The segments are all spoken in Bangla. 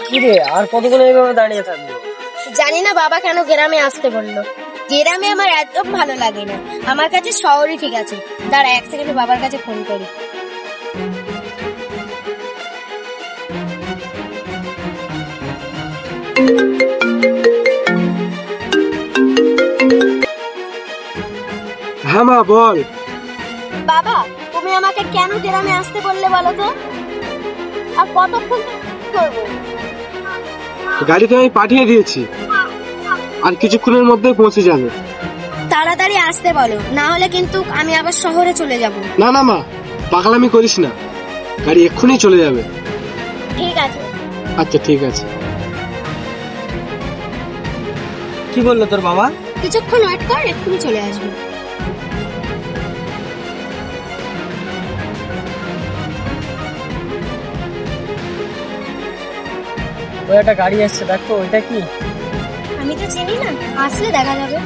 কিরে আর কতক্ষণ এইভাবে দাঁড়িয়ে থাকবো? জানি না বাবা কেন গ্রামে আসতে বললো। গ্রামে আমার একদম ভালো লাগে না, আমার কাছে শহরই ঠিক আছে। দাঁড়া 1 সেকেন্ড বাবার কাছে ফোন করি। হ্যাঁ মা বল। বাবা তুমি আমাকে কেন গ্রামে আসতে বললে বলো তো? আর কতক্ষণ করবো? গাড়িতে আমি পাঠিয়ে দিয়েছি, আর কিছুক্ষণের মধ্যে পৌঁছে যাবে। তাড়াতাড়ি আসতে বলো, না হলে কিন্তু আমি আবার শহরে চলে যাব। না না মা, পাগলামি করিস না, গাড়ি এক্ষুনি চলে যাবে। ঠিক আছে। আচ্ছা ঠিক আছে। কি বললো তোর বাবা? কিছুক্ষণ ওয়েট কর, এক্ষুনি চলে আসবে। ওই একটা গাড়ি আসছে, দেখো ওইটা কি? আমি তো চিনি না, আসলে দেখা যাবে।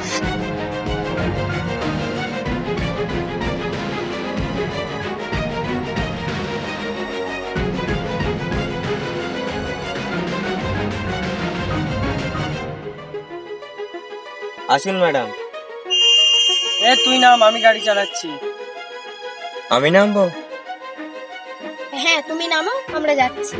আসুন ম্যাডাম। তুই নাম, আমি গাড়ি চালাচ্ছি। আমি নামবো? হ্যাঁ তুমি নামো, আমরা যাচ্ছি।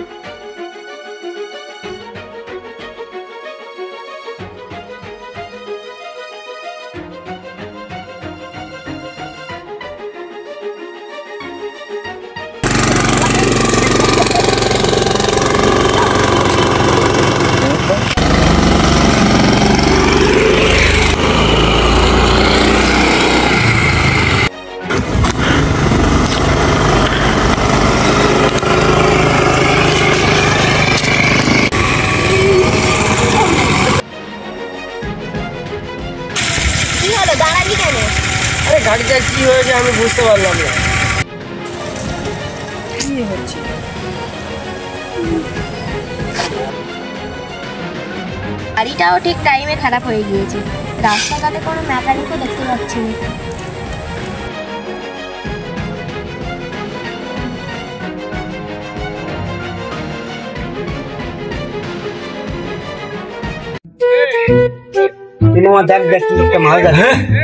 কি হলো, দাঁড়ালি কেন? আরে গাড়িটা কি হয়েছে আমি বুঝতে পারলাম না। কি হচ্ছে? গাড়িটাও ঠিক টাইমে খারাপ হয়ে গিয়েছে, রাস্তাঘাটে কোনো মেকানিকও দেখতে পাচ্ছি না।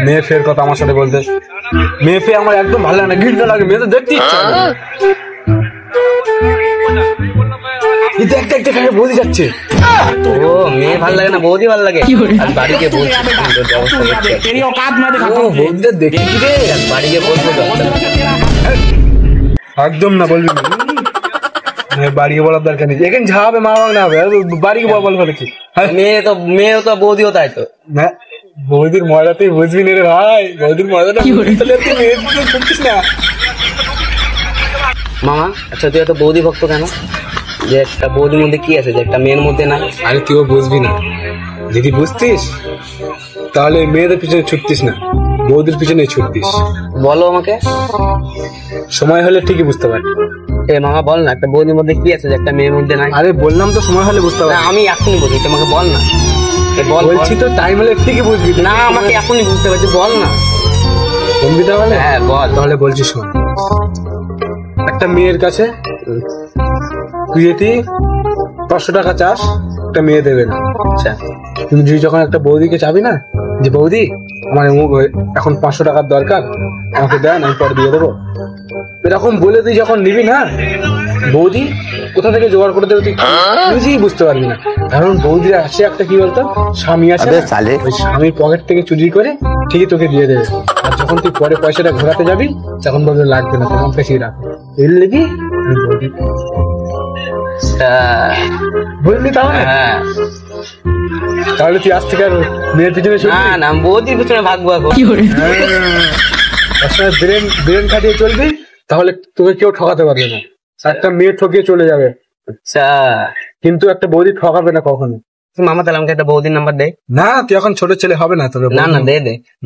মেয়ে ফের কথা আমার সাথে বলতে, মেয়ে ফের আমার একদম ভালো লাগে না, ঘৃণা লাগে, মেয়ে তো দেখতে ইচ্ছা করে না। দেখ দেখ দেখ বৌদি যাচ্ছে। ও মেয়ে ভালো লাগে না, বৌদি ভালো লাগে। আর বাড়ি গিয়ে বলছি বৌদিটা দেখি রে, বাড়ি গিয়ে বলবো তো। একদম না বলবি না। বাড়িকে বলার দরকার নেই, এখানে ঝাবে মা না হবে, বাড়িকে বল বলে কি? মেয়ে তো বৌদিও তাই তো। বৌদির মজাতেই বুঝবি না রে ভাই, বৌদির মজাটা বুঝছিস না। মামা আচ্ছা তুই এত বৌদি ভক্ত কেন? যে একটা বৌদির মধ্যে কি আছে যে একটা মেয়ের মধ্যে না? আরে তুইও বুঝবি না, যদি বুঝতিস তাহলে মেয়েদের পিছনে ছুটতিস না, বৌদির পিছনে ছুটতিস। বলো আমাকে, সময় হলে ঠিকই বুঝতে পারবি। মামা বল না, একটা বৌদির মধ্যে কি আছে যে একটা মেয়ের মধ্যে নাই? আরে বললাম তো সময় হলে বুঝতে পারবি। আমি এখনই বুঝি, তোমাকে বল না। বলছি তো টাইম হলে ঠিকই বুঝবি। না আমাকে এখনই বুঝতে পারছি, বল না। বুঝবি তাহলে? হ্যাঁ বল। তাহলে বলছি শোন, একটা মেয়ের কাছে তুই যদি 500 টাকা চাস, একটা মেয়ে দেবে না। আচ্ছা তুমি যদি যখন একটা বৌদিকে চাবি না যে বৌদি আমার এখন 500 টাকার দরকার, আমাকে দেন আমি পরে দিয়ে দেবো, এরকম বলে তুই যখন নিবি না, বৌদি কোথা থেকে জোগাড় করে দেবে তুই বুঝেই বুঝতে পারবি না। কারণ বৌদির আছে একটা কি বলতো, স্বামী আছে, ওই স্বামীর পকেট থেকে চুরি করে ঠিকই তোকে দিয়ে দেবে। আর যখন তুই পরে পয়সাটা ঘোরাতে যাবি তখন বলবে লাগবে না, তোমার কাছেই রাখ। এর লেগে বুঝলি? তাহলে হ্যাঁ তাহলে তুই আজ থেকে আর মেয়ের পিছনে না বৌদির পিছনে ভাগবো এখন। ব্রেন খাটিয়ে চলবি, তাহলে তোকে কেউ ঠকাতে পারবে না। একটা মেয়ে ঠকিয়ে চলে যাবে, আচ্ছা কিন্তু একটা বৌদি ঠকাবে না কখনো। মামা তাহলে আমাকে একটা বৌদির নাম্বার দে না, তুই এখন ছোট ছেলে হবে না তোর। না না দে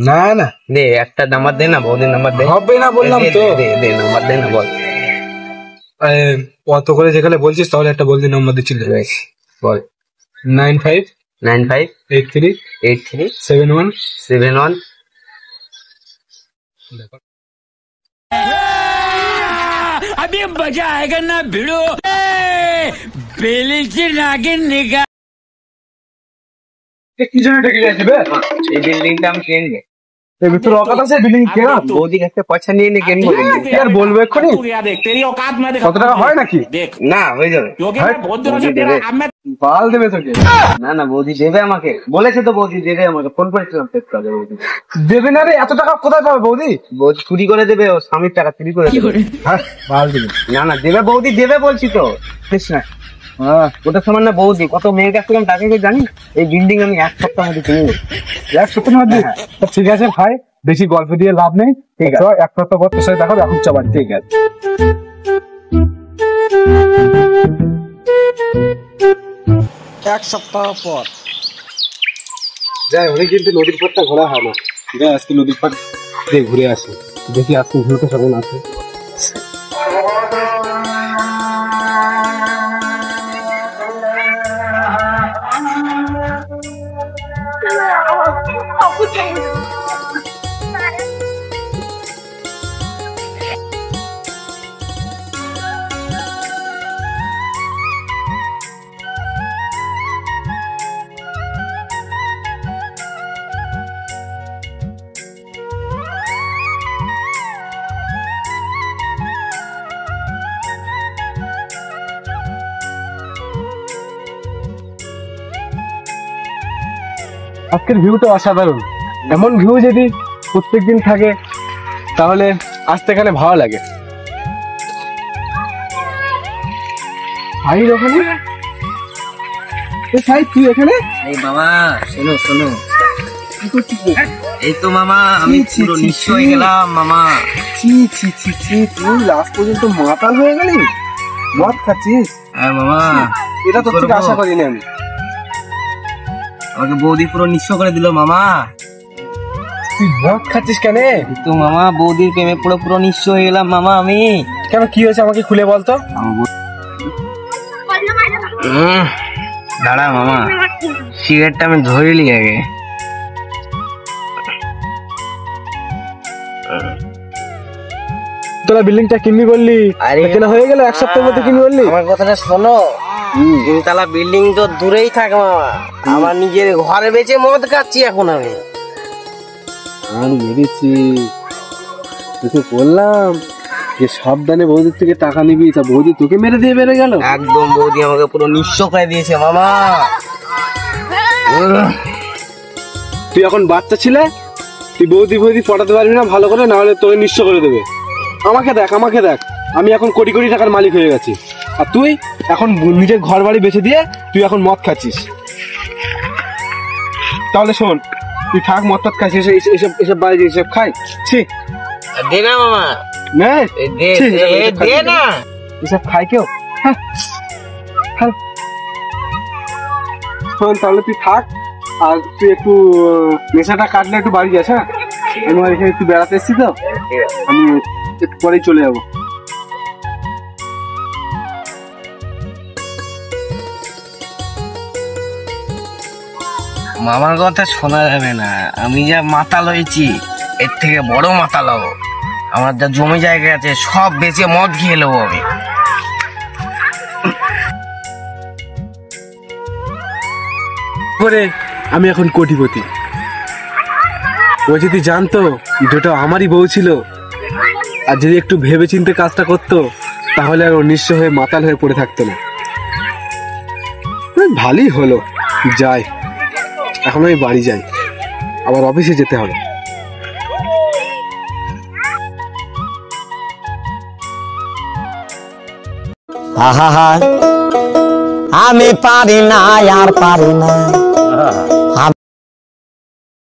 না না দে, একটা নাম্বার দে না, বৌদির নাম্বার দে। হবে না বললাম তো। দে নাম্বার দে না, বল। অত করে যেখানে বলছিস তাহলে একটা বৌদির নাম্বার দিচ্ছিল, বল। 95837171। अभी मजा आएगा ना भिड़ो बेली से नागिन निकाल কি জন্য ডেকে যাচ্ছিবে? এই বিল্ডিংটা আমি কিনবো। এই ভিতরে অকাত আছে বিল্ডিং কেনা? বৌদি কাছে পয়সা নিয়ে নিয়ে কিনবো। কি আর বলবো এক্ষুনি? কত টাকা হয় নাকি? না হয়ে যাবে। বৌদি দেবে। বাল দেবে তোকে? না না বৌদি দেবে আমাকে, বলেছে তো বৌদি দেবে আমাকে, ফোন করেছিলাম পেট্রোলে বৌদি দেবে না রে, এত টাকা কোথায় পাবে বৌদি? বৌদি চুরি করে দেবে, ও স্বামীর টাকা চুরি করে দেবে। হ্যাঁ বাল দেবে। না না দেবে বৌদি দেবে বলছি তো, বুঝিস না। হ্যাঁ ওটা সমান না বৌদি, কত মেয়ে কাছ থেকে আমি টাকা জানি। এই বিল্ডিং আমি 1 সপ্তাহের মধ্যে কিনে নেবো। 1 সপ্তাহের মধ্যে? তো ঠিক আছে ভাই, বেশি গল্প দিয়ে লাভ নেই। ঠিক আছে 1 সপ্তাহ পর তোর সাথে দেখো, এখন চাবান। ঠিক আছে 1 সপ্তাহ পর যাই, অনেক কিন্তু নদীর পাড়টা ঘোরা হয় না। যাই আজকে নদীর পাড় দিয়ে ঘুরে আসি, দেখি আজকে ঘুরতে কেমন আছে। আজকের ভিউটা অসাধারণ। এমন ভিউ যদি প্রত্যেকদিন থাকে তাহলে আসতে এখানে ভালো লাগে। ভাই ওখানে, ভাই তুই এখানে? এই মামা শোনো শোনো, এই তো মামা আমি পুরো নিঃস্ব হয়ে গেলাম মামা। ছি ছি ছি ছি, তুই লাস্ট পর্যন্ত মাতাল হয়ে গেলি, মদ খাচ্ছিস? হ্যাঁ মামা, এটা তোর থেকে আশা করিনি আমি। আমাকে বৌদি পুরো নিঃস্ব করে দিল মামা। তুই মদ খাচ্ছিস কেন? তো মামা বৌদির প্রেমে পুরো পুরো নিঃস্ব হয়ে গেলাম মামা আমি। কেন, কি হয়েছে আমাকে খুলে বলতো। দাঁড়া মামা, সিগারেটটা আমি ধরিলি আগে। তোরা বিল্ডিংটা কিনবি বললি, কেনা হয়ে গেল? 1 সপ্তাহের মধ্যে কিনবি বললি। আমার কথাটা শোনো, তিনতলা বিল্ডিং তো দূরেই থাক মামা, আমার নিজের ঘরে বেঁচে মদ খাচ্ছি এখন আমি। আমি মেরেছি, তোকে বললাম যে সাবধানে বৌদির থেকে টাকা নিবি, তা বৌদি তোকে মেরে দিয়ে বেড়ে গেল। একদম বৌদি আমাকে পুরো নিঃস্ব করে দিয়েছে মামা। তুই এখন বাচ্চা ছিলে, তুই বৌদি বৌদি পটাতে পারবি না ভালো করে, না হলে তোকে নিঃস্ব করে দেবে। আমাকে দেখ, আমাকে দেখ, আমি এখন কোটি কোটি টাকার মালিক হয়ে গেছি, আর তুই এখন নিজের ঘর বাড়ি বেচে দিয়ে তুই এখন মদ খাচ্ছিস। তাহলে শোন, তুই থাক, মদ টদ খাচ্ছিস, এসব এসব বাড়ি এসব খাই। ছি, দে না মামা, নে, ছি, দে না, এসব খাই কেউ? হ্যাঁ, হ্যাঁ। শোন তাহলে তুই থাক, আর তুই একটু নেশাটা কাটলে একটু বাড়ি যাস। হ্যাঁ, আমি এখানে একটু বেড়াতে এসেছি তো, আমি একটু পরেই চলে যাবো। মামার কথা শোনা যাবে না, আমি যা মাতাল হয়েছি এর থেকে বড় মাতাল হবো। আমার যা জমি জায়গা আছে সব বেচে মদ খেয়ে নেবো আমি। করে আমি এখন কোটিপতি। ও যদি জানতো যেটা আমারই বউ ছিল, আর যদি একটু ভেবে চিন্তে কাজটা করতো, তাহলে আর ও নিঃস্ব হয়ে মাতাল হয়ে পড়ে থাকতো না। ভালোই হলো, যাই এখন আমি বাড়ি যাই, আবার অফিসে যেতে হবে। আহা আমি পারি না আর পারি না